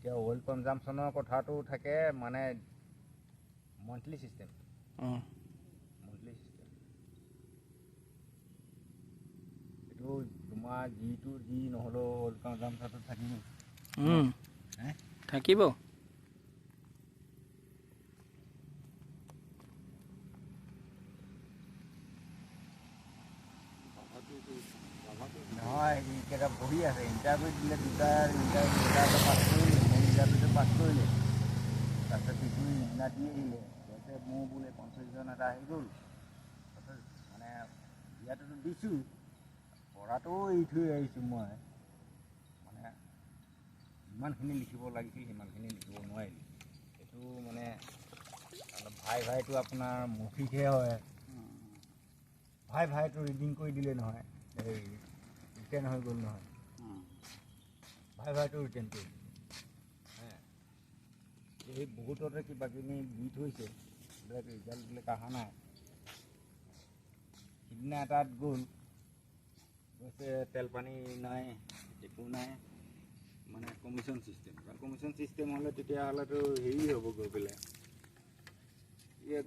এতিয়া অইল কনজাম্পশ্যনৰ কথাটো থাকে মানে মন্থলি চিষ্টেম এইটো তোমাৰ যিটো যি নহ'লেও অইল কনজাম্পশ্যনটো থাকিবই থাকিব। নহয় এইকেইটা পঢ়ি আছে ইণ্টাৰভিউ দিলে দুটা ইণ্টাৰভিউ পাছ কৰিলে ইণ্টাৰভিউটো পাছ কৰিলে তাৰপিছত ইটো ইণ্টাৰ দি আহিলে তাৰপিছত মোৰ বোলে 50জন এটা আহি গ'ল তাৰপিছত মানে ইয়াতোতো দিছোঁ পঢ়াটোও এৰি থৈ আহিছোঁ মই মানে যিমানখিনি লিখিব লাগিছিল সিমানখিনি লিখিব নোৱাৰিলোঁ এইটো মানে অলপ ভাইটো আপোনাৰ মৌখিকহে হয় ভাইটো ৰিডিং কৰি দিলে নহয় এই ৰিটাৰ্ণ হৈ গ'ল নহয় ভাইটো ৰিটাৰ্ণ কৰি এই বহুততে কিবাকিবি দি থৈছে এইবিলাক ৰিজাল্টবিলাক অহা নাই সিদিনা এটাত গ'ল কৈছে তেল পানী নাই একো নাই মানে কমিশ্যন চিষ্টেম হ'লে তেতিয়াহ'লেতো হেৰি হ'ব গৈ পেলাই